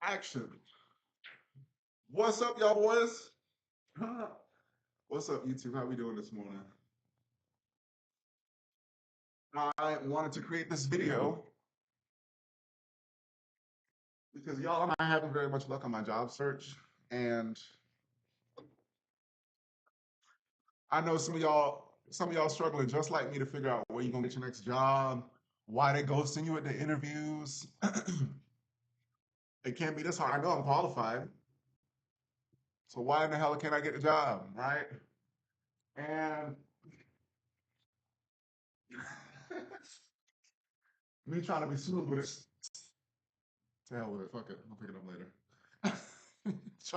Action. What's up, y'all boys? What's up, YouTube? How we doing this morning? I wanted to create this video because y'all are not having very much luck on my job search. And I know some of y'all struggling just like me to figure out where you're gonna get your next job, why they ghosting you at the interviews. It can't be this hard. I know I'm qualified. So why in the hell can't I get the job, right? And me trying to be smooth with it. To hell with it. Fuck it. I'll pick it up later. I was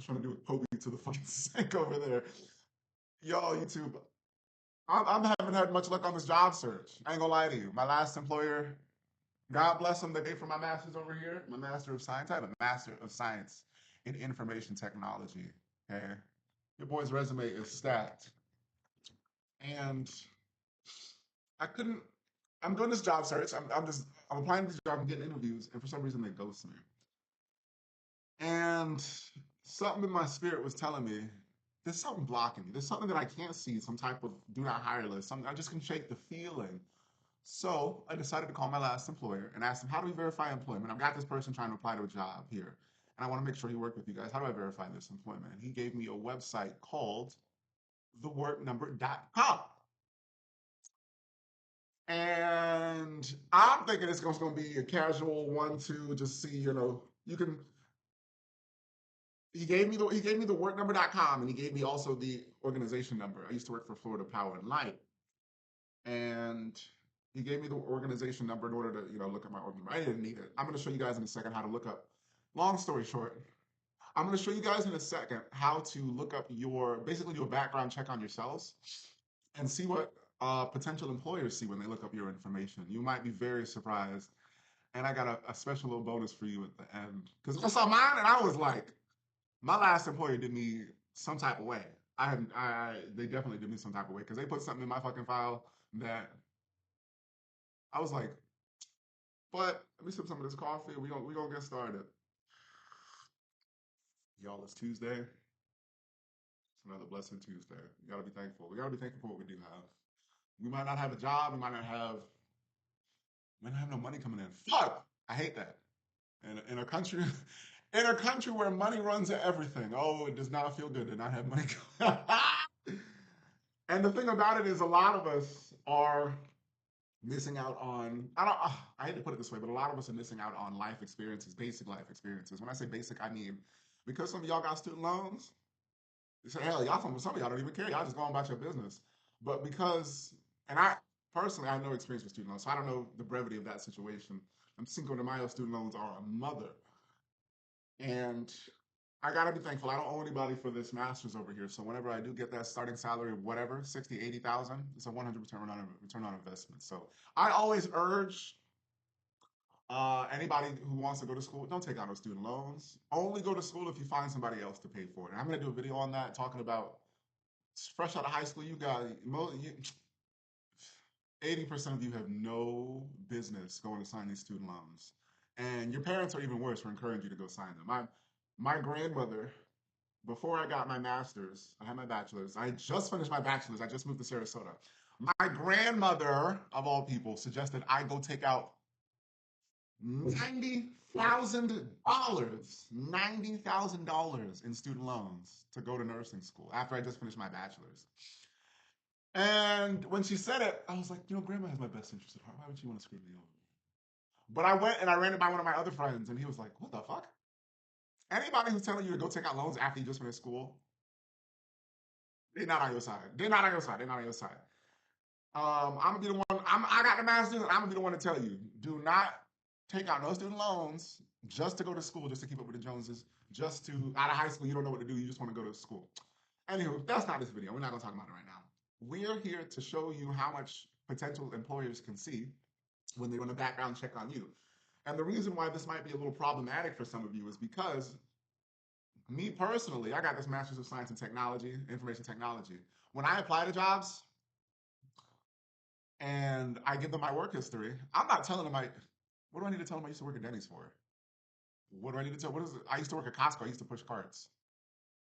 trying to do a pokey to the fucking sink over there. Y'all, YouTube. I haven't had much luck on this job search. I ain't gonna lie to you. My last employer, God bless them, they paid for my master's over here. My master of science. I have a master of science in information technology. Okay. Your boy's resume is stacked. And I couldn't I'm doing this job search. I'm applying to these jobs, I'm getting interviews, and for some reason they ghost me. And something in my spirit was telling me there's something blocking me. There's something that I can't see, some type of do not hire list. Something I just can shake the feeling. So I decided to call my last employer and ask them, how do we verify employment? I've got this person trying to apply to a job here, and I want to make sure he worked with you guys. How do I verify this employment? And he gave me a website called theworknumber.com. And I'm thinking it's going to be a casual one to just see, you can he gave me the worknumber.com, and he gave me also the organization number. I used to work for Florida Power and Light, and he gave me the organization number in order to look at my org number. I didn't need it. I'm going to show you guys in a second how to look up. Long story short, I'm going to show you guys in a second how to look up your basically do a background check on yourselves and see what potential employers see when they look up your information. You might be very surprised. And I got a special little bonus for you at the end because I saw mine and I was like, my last employer did me some type of way. They definitely did me some type of way because they put something in my fucking file that I was like, but let me sip some of this coffee. We gonna get started. Y'all, it's Tuesday. It's another blessed Tuesday. We gotta be thankful. We gotta be thankful for what we do have. We might not have a job. We might not have no money coming in. Fuck! I hate that. In a country in a country where money runs everything. Oh, it does not feel good to not have money. And the thing about it is, a lot of us are missing out on. I don't. I hate to put it this way, but a lot of us are missing out on life experiences, basic life experiences. When I say basic, I mean because some of y'all got student loans. You say, hell, some of y'all don't even care. Y'all just go on about your business. But because, and I personally, I have no experience with student loans, so I don't know the brevity of that situation. I'm Cinco de Mayo student loans are a mother. And I gotta be thankful. I don't owe anybody for this master's over here. So whenever I do get that starting salary, whatever, 60, 80,000, it's a 100% return on investment. So I always urge anybody who wants to go to school, don't take out no student loans. Only go to school if you find somebody else to pay for it. And I'm gonna do a video on that talking about fresh out of high school, 80% of you have no business going to sign these student loans. And your parents are even worse for encouraging you to go sign them. My grandmother, before I got my master's, I had my bachelor's. I just finished my bachelor's. I just moved to Sarasota. My grandmother, of all people, suggested I go take out $90,000 in student loans to go to nursing school after I just finished my bachelor's. And when she said it, I was like, Grandma has my best interest at heart. Why would she want to screw me over? But I went and I ran it by one of my other friends, and he was like, what the fuck? Anybody who's telling you to go take out loans after you just finished school, they're not on your side. They're not on your side. They're not on your side. I'm gonna be the one. I got the master's. I'm gonna be the one to tell you: do not take out no student loans just to go to school, just to keep up with the Joneses, just to out of high school. You don't know what to do. You just want to go to school. Anywho, that's not this video. We're not gonna talk about it right now. We're here to show you how much potential employers can see when they run a background check on you. And the reason why this might be a little problematic for some of you is because me personally, I got this master's of science in technology, information technology. When I apply to jobs and I give them my work history, I'm not telling them what do I need to tell them I used to work at Denny's for? What do I need to tell? What is it? I used to work at Costco. I used to push carts.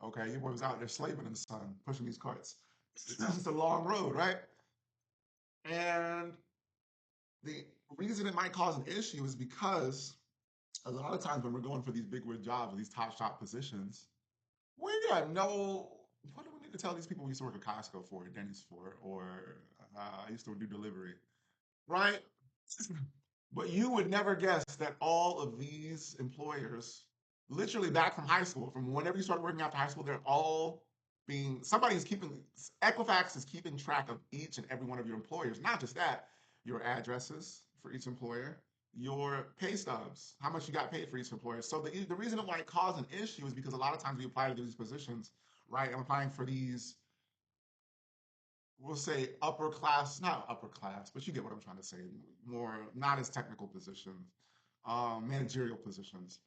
Okay, your boy was out there slaving in the sun, pushing these carts. It's a long road, right? And the reason it might cause an issue is because a lot of times when we're going for these big wig jobs or these top shop positions, we got no. What do we need to tell these people we used to work at Costco for, Denny's for, or I used to do delivery, right? But you would never guess that all of these employers, literally back from high school, from whenever you started working after high school, they're all being, somebody's keeping, Equifax is keeping track of each and every one of your employers. Not just that, your addresses for each employer, your pay stubs, how much you got paid for each employer. So the reason it might cause an issue is because a lot of times we apply to these positions, right? I'm applying for these, we'll say upper class, not upper class, but you get what I'm trying to say. More not as technical positions, managerial positions.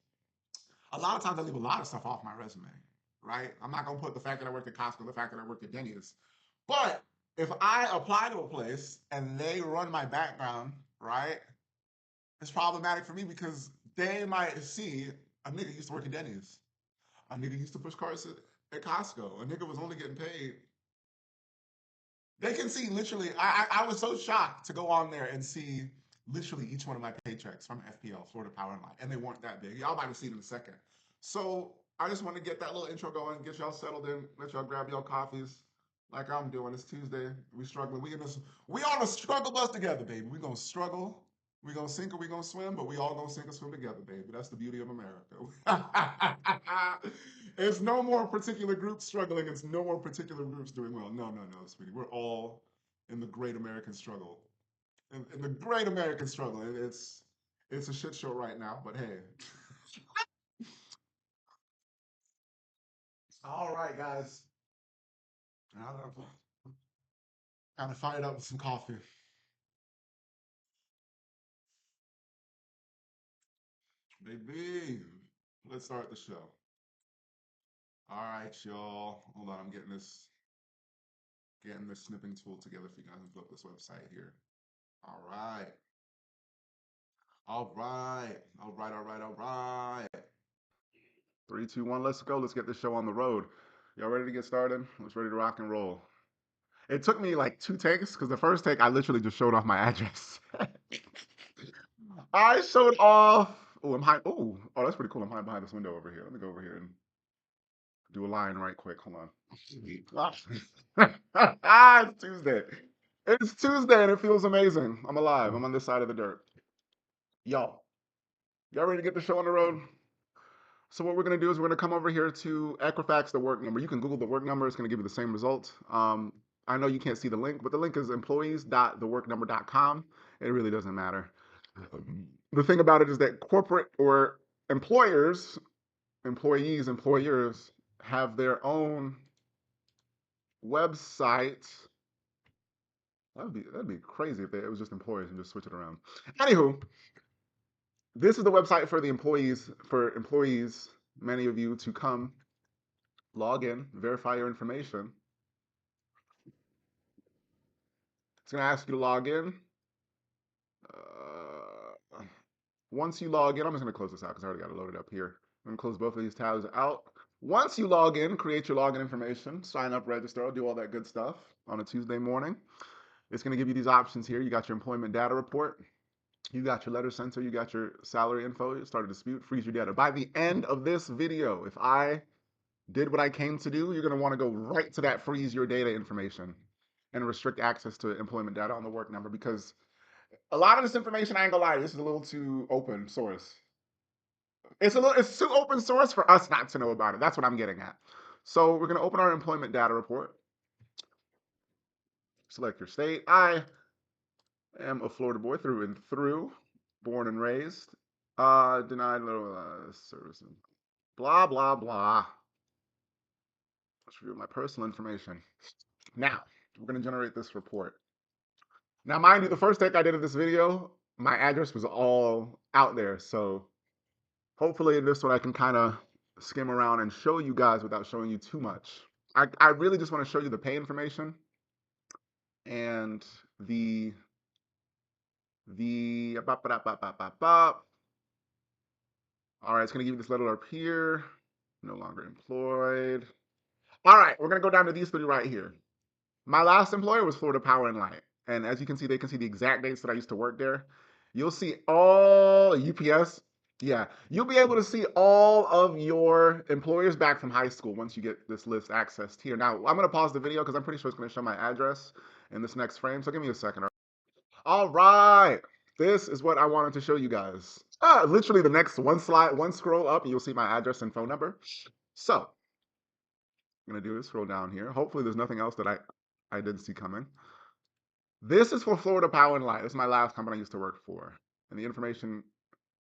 A lot of times I leave a lot of stuff off my resume, right? I'm not gonna put the fact that I worked at Costco, the fact that I worked at Denny's. But if I apply to a place and they run my background, right, it's problematic for me because they might see a nigga used to work at Denny's. A nigga used to push carts at Costco. A nigga was only getting paid. They can see literally. I was so shocked to go on there and see literally each one of my paychecks from FPL, Florida Power and Light, and they weren't that big. Y'all might have seen in a second. So I just want to get that little intro going, get y'all settled in, let y'all grab y'all coffees, like I'm doing. It's Tuesday. We struggling. We on a struggle bus together, baby. We gonna struggle. We gonna sink or we gonna swim, but we all gonna sink or swim together, baby. That's the beauty of America. It's no more particular groups struggling. It's no more particular groups doing well. No, no, no, sweetie. We're all in the great American struggle. In the great American struggle. It's a shit show right now, but hey. All right, guys. Kind of fired up with some coffee. Baby, let's start the show. All right, y'all. Hold on, I'm getting this snipping tool together for you guys and put up this website here. All right. All right. All right. All right. All right. Three, two, one. Let's go. Let's get this show on the road. Y'all ready to get started? Let's ready to rock and roll. It took me like two takes because the first take I literally just showed off my address. I showed off. Oh, I'm high. Oh, that's pretty cool. I'm hiding behind this window over here. Let me go over here and do a line right quick. Hold on. It's Tuesday. It's Tuesday and it feels amazing. I'm alive. I'm on this side of the dirt. Y'all ready to get the show on the road? So what we're going to do is we're going to come over here to Equifax, the work number. You can Google the work number. It's going to give you the same result. I know you can't see the link, but the link is employees.theworknumber.com. It really doesn't matter. The thing about it is that corporate or employers, employees, employers have their own website. That'd be crazy if it was just employers and just switch it around. Anywho, this is the website for the employees, many of you to come log in, verify your information. It's going to ask you to log in. Once you log in, I'm just going to close this out because I already got it loaded up here. I'm going to close both of these tabs out. Once you log in, create your login information, sign up, register, I'll do all that good stuff on a Tuesday morning. It's going to give you these options here. You got your employment data report. You got your letter center. You got your salary info. Start a dispute, freeze your data. By the end of this video, if I did what I came to do, you're going to want to go right to that freeze your data information and restrict access to employment data on the work number because a lot of this information, I ain't gonna lie, this is a little too open source. It's too open source for us not to know about it. That's what I'm getting at. So we're gonna open our employment data report. Select your state. I am a Florida boy through and through, born and raised. Denied service. Blah blah blah. Let's review my personal information. Now we're gonna generate this report. Now, mind you, the first take I did of this video, my address was all out there. So hopefully in this one I can kind of skim around and show you guys without showing you too much. I really just want to show you the pay information and the All right, it's going to give you this letter up here. No longer employed. All right, we're going to go down to these three right here. My last employer was Florida Power and Light. And as you can see, they can see the exact dates that I used to work there. You'll see all UPS. Yeah, you'll be able to see all of your employers back from high school once you get this list accessed here. Now, I'm going to pause the video because I'm pretty sure it's going to show my address in this next frame. So give me a second. All right. This is what I wanted to show you guys. Literally the next one slide, one scroll up, and you'll see my address and phone number. So I'm going to do is scroll down here. Hopefully there's nothing else that I didn't see coming. This is for Florida Power and Light. This is my last company I used to work for. And the information,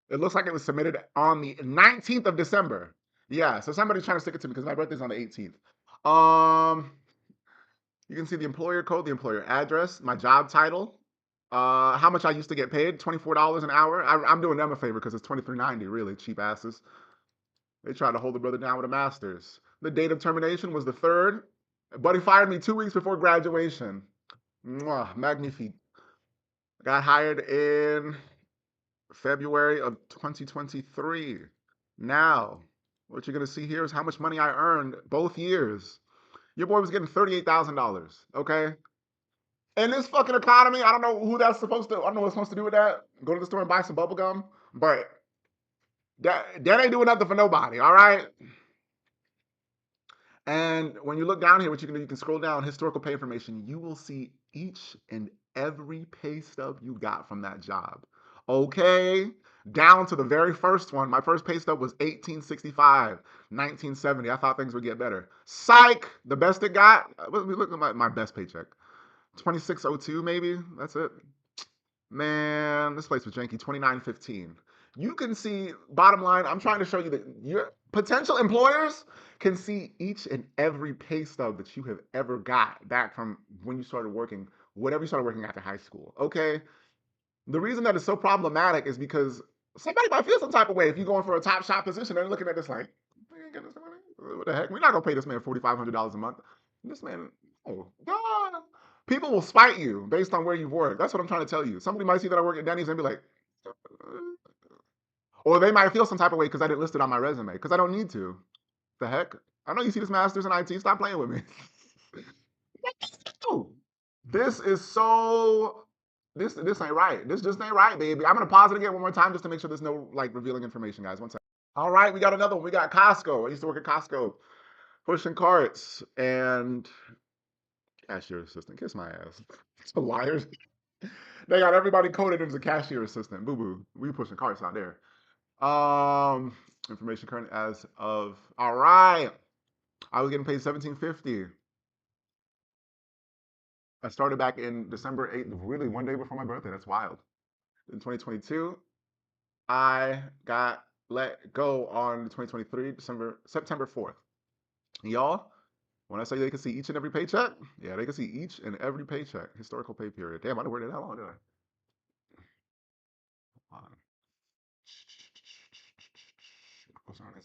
it looks like it was submitted on the 19th of December. Yeah, so somebody's trying to stick it to me because my birthday's on the 18th. You can see the employer code, the employer address, my job title, how much I used to get paid, $24 an hour. I'm doing them a favor because it's $23.90, really, cheap asses. They tried to hold the brother down with a master's. The date of termination was the 3rd. Buddy fired me 2 weeks before graduation. Mwah, magnifique. Got hired in February of 2023. Now, what you're going to see here is how much money I earned both years. Your boy was getting $38,000, okay? In this fucking economy, I don't know who that's supposed to, I don't know what's supposed to do with that. Go to the store and buy some bubble gum, but that ain't doing nothing for nobody, all right? And when you look down here, what you can do, you can scroll down, historical pay information. You will see each and every pay stub you got from that job. Okay? Down to the very first one. My first pay stub was 1865, 1970. I thought things would get better. Psych! The best it got, let me look at my best paycheck. 2602 maybe? That's it. Man, this place was janky. 2915. You can see, bottom line, I'm trying to show you that your potential employers can see each and every pay stub that you have ever got back from when you started working, whatever you started working after high school. Okay? The reason that is so problematic is because somebody might feel some type of way if you're going for a top shot position and they're looking at this like, what the heck? We're not gonna pay this man $4,500 a month. This man, oh God. People will spite you based on where you've worked. That's what I'm trying to tell you. Somebody might see that I work at Denny's and be like, or they might feel some type of way because I didn't list it on my resume because I don't need to. The heck? I know you see this master's in IT. Stop playing with me. This is so. This ain't right. This just ain't right, baby. I'm gonna pause it again one more time just to make sure there's no like revealing information, guys. One second. All right, we got another one. We got Costco. I used to work at Costco, pushing carts and cashier assistant. Kiss my ass. It's a liars. They got everybody coded as a cashier assistant. Boo boo. We pushing carts out there. Information current as of, all right. I was getting paid $17.50. I started back in December 8th, really one day before my birthday. That's wild. In 2022, I got let go on 2023, September 4th. Y'all, when I say they can see each and every paycheck, yeah, they can see each and every paycheck. Historical pay period. Damn, I didn't work it that long, did I?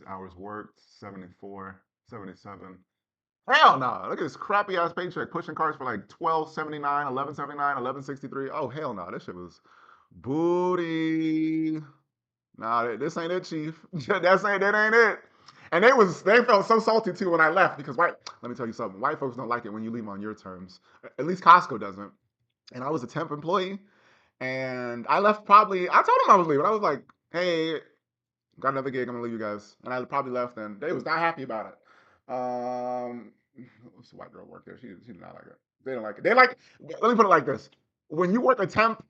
Hours worked, 74, 77. Hell no. Look at this crappy ass paycheck pushing carts for like 12.79, 11.79, 11.63. Oh hell no. This shit was booty. Nah, this ain't it, Chief. that ain't it. And they felt so salty too when I left because let me tell you something. White folks don't like it when you leave on your terms. At least Costco doesn't. And I was a temp employee. And I left I told them I was leaving. I was like, hey, got another gig. I'm gonna leave you guys. And I probably left, and they was not happy about it. What's a white girl work there? She did not like it. They don't like it. They like. Let me put it like this: when you work a temp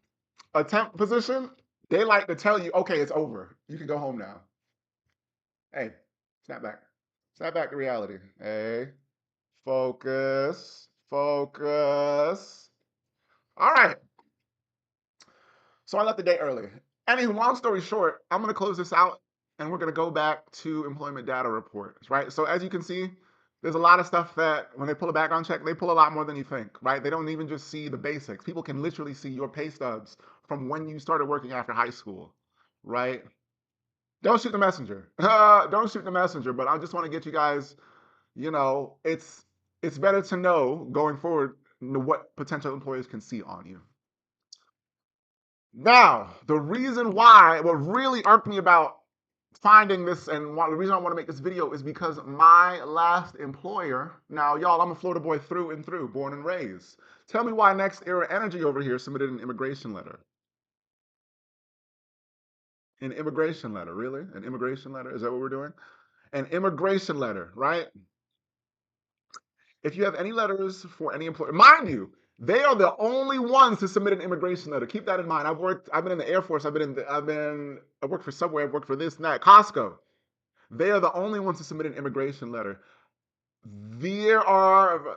position, they like to tell you, okay, it's over. You can go home now. Hey, snap back. Snap back to reality. Hey, focus. Focus. All right. So I left the day early. Anywho, long story short, I'm going to close this out and we're going to go back to employment data reports, right? So as you can see, there's a lot of stuff that when they pull a background check, they pull a lot more than you think, right? They don't even just see the basics. People can literally see your pay stubs from when you started working after high school, right? Don't shoot the messenger. Don't shoot the messenger, but I just want to get you guys, it's better to know going forward what potential employers can see on you. Now, the reason why, what really irked me about finding this, and the reason I want to make this video is because my last employer, now y'all, I'm a Florida boy through and through, born and raised. Tell me why Next Era Energy over here submitted an immigration letter. An immigration letter, really? An immigration letter? Is that what we're doing? An immigration letter, right? If you have any letters for any employer, mind you, they are the only ones to submit an immigration letter. Keep that in mind. I've been in the Air Force, I worked for Subway, I've worked for this and that, Costco. They are the only ones to submit an immigration letter.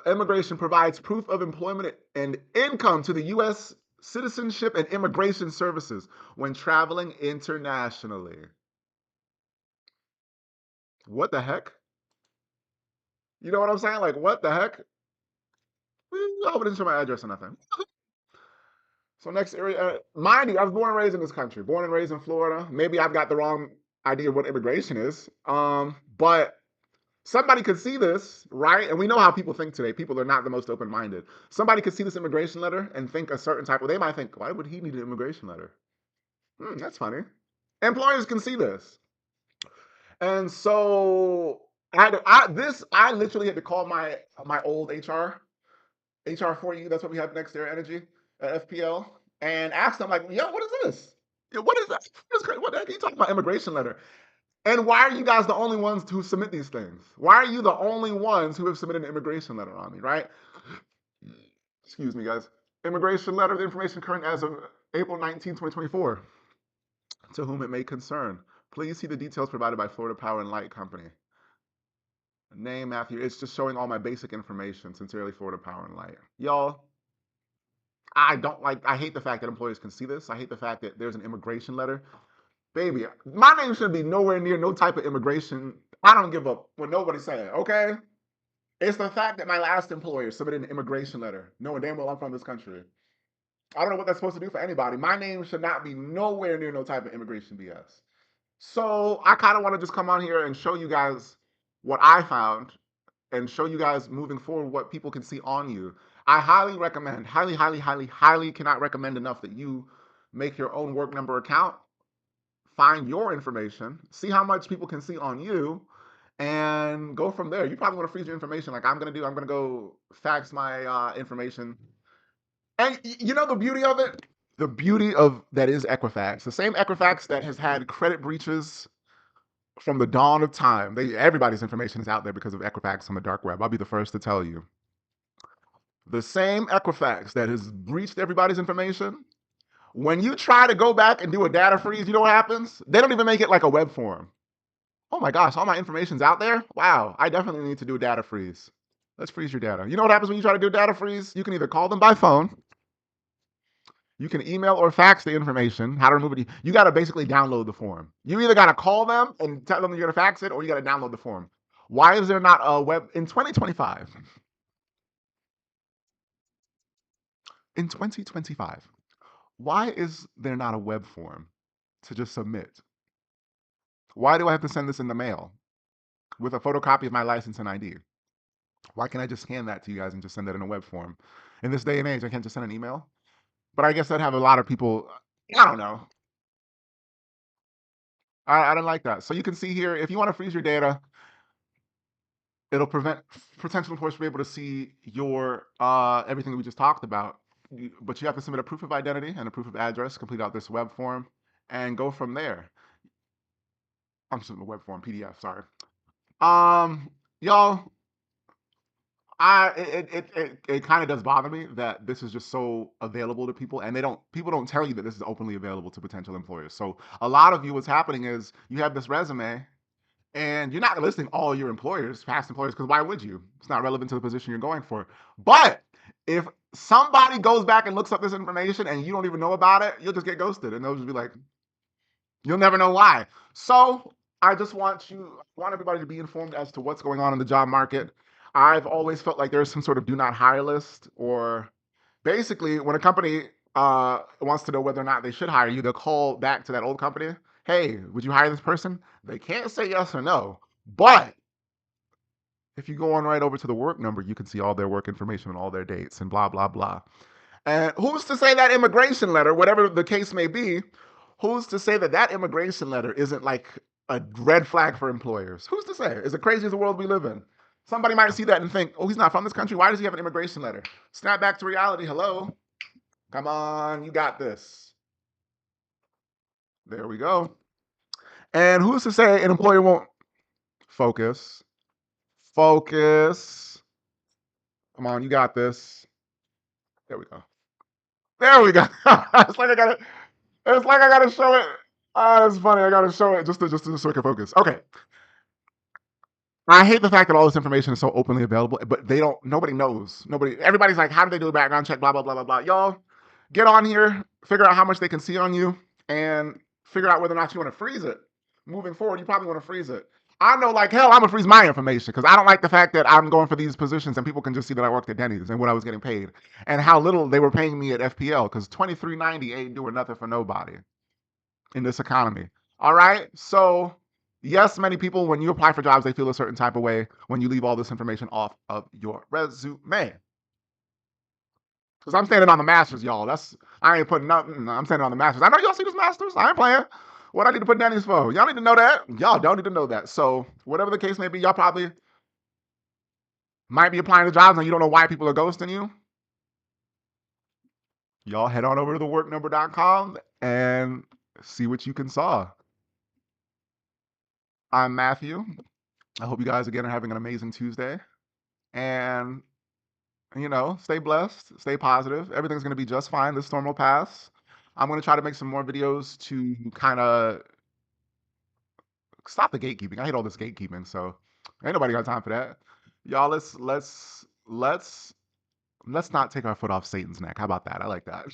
Immigration provides proof of employment and income to the U.S. Citizenship and Immigration Services when traveling internationally. What the heck? You know what I'm saying? Like, what the heck? I hope it didn't show my address or nothing. So next area, mind you, I was born and raised in this country, born and raised in Florida. Maybe I've got the wrong idea of what immigration is. But somebody could see this, right? And we know how people think today. People are not the most open-minded. Somebody could see this immigration letter and think a certain type of, they might think, why would he need an immigration letter? That's funny. Employers can see this. And so I literally had to call my old HR for you. That's what we have next to energy at FPL, and ask them like, yo, what is this? What is that? What the heck are you talking about immigration letter? And why are you guys the only ones who submit these things? Why are you the only ones who have submitted an immigration letter on me, right? Excuse me, guys. Immigration letter, the information current as of April 19, 2024. To whom it may concern. Please see the details provided by Florida Power and Light Company. Name, Matthew. It's just showing all my basic information. Sincerely, Florida Power and Light. Y'all, I hate the fact that employers can see this. I hate the fact that there's an immigration letter. Baby, my name should be nowhere near no type of immigration. I don't give up what nobody's saying, okay? It's the fact that my last employer submitted an immigration letter, knowing damn well I'm from this country. I don't know what that's supposed to do for anybody. My name should not be nowhere near no type of immigration BS. So I kind of want to just come on here and show you guys what I found and show you guys moving forward what people can see on you. I highly recommend, highly cannot recommend enough that you make your own work number account, find your information, see how much people can see on you, and go from there. You probably want to freeze your information like I'm going to do. I'm going to go fax my information. And you know the beauty of it? The beauty of that is Equifax. The same Equifax that has had credit breaches from the dawn of time. Everybody's information is out there because of Equifax on the dark web. I'll be the first to tell you. The same Equifax that has breached everybody's information, when you try to go back and do a data freeze, you know what happens? They don't even make it like a web form. Oh my gosh, all my information's out there? Wow, I definitely need to do a data freeze. Let's freeze your data. You know what happens when you try to do a data freeze? You can either call them by phone, you can email or fax the information, how to remove it. You got to basically download the form. You either got to call them and tell them you're going to fax it, or you got to download the form. Why is there not a web in 2025? In 2025, why is there not a web form to just submit? Why do I have to send this in the mail with a photocopy of my license and ID? Why can't I just scan that to you guys and just send that in a web form? In this day and age, I can't just send an email. But I guess I'd have a lot of people. I don't know. I don't like that. So you can see here, if you want to freeze your data, it'll prevent potential employers to be able to see your everything that we just talked about. But you have to submit a proof of identity and a proof of address, complete out this web form, and go from there. I'm submitting a web form, PDF. Sorry. Y'all, it kind of does bother me that this is just so available to people, and people don't tell you that this is openly available to potential employers. So a lot of you, what's happening is you have this resume and you're not listing all your employers, past employers, because why would you? It's not relevant to the position you're going for. But if somebody goes back and looks up this information and you don't even know about it, you'll just get ghosted, and they'll just be like, you'll never know why. So I just want everybody to be informed as to what's going on in the job market. I've always felt like there's some sort of do not hire list, or basically when a company wants to know whether or not they should hire you, they'll call back to that old company. Hey, would you hire this person? They can't say yes or no, but if you go on right over to the work number, you can see all their work information and all their dates and blah, blah, blah. And who's to say that immigration letter, whatever the case may be, who's to say that that immigration letter isn't like a red flag for employers. Who's to say? Is it crazy as the world we live in? Somebody might see that and think, oh, he's not from this country. Why does he have an immigration letter? Snap back to reality. Hello? Come on, you got this. There we go. And who's to say an employer won't focus? Focus. Come on, you got this. There we go. There we go. it's like I gotta. It's like I gotta show it. It's funny. I gotta show it just so I can focus. Okay. I hate the fact that all this information is so openly available, but they don't. Nobody knows. Nobody. Everybody's like, how do they do a background check? Blah blah blah blah blah. Y'all, get on here, figure out how much they can see on you, and figure out whether or not you want to freeze it. Moving forward, you probably want to freeze it. I know, like hell, I'm gonna freeze my information because I don't like the fact that I'm going for these positions and people can just see that I worked at Denny's and what I was getting paid and how little they were paying me at FPL because $23.90 ain't doing nothing for nobody in this economy. All right, so yes, many people, when you apply for jobs, they feel a certain type of way when you leave all this information off of your resume. Because I'm standing on the masters, y'all. I ain't putting nothing. I'm standing on the masters. I know y'all see this masters. I ain't playing. What I need to put Denny's for? Y'all need to know that. Y'all don't need to know that. So whatever the case may be, y'all probably might be applying to jobs and you don't know why people are ghosting you. Y'all head on over to theworknumber.com and see what you can saw. I'm Matthew. I hope you guys again are having an amazing Tuesday. And, stay blessed, stay positive. Everything's going to be just fine. This storm will pass. I'm going to try to make some more videos to kind of stop the gatekeeping. I hate all this gatekeeping, so ain't nobody got time for that. Y'all, let's not take our foot off Satan's neck. How about that? I like that.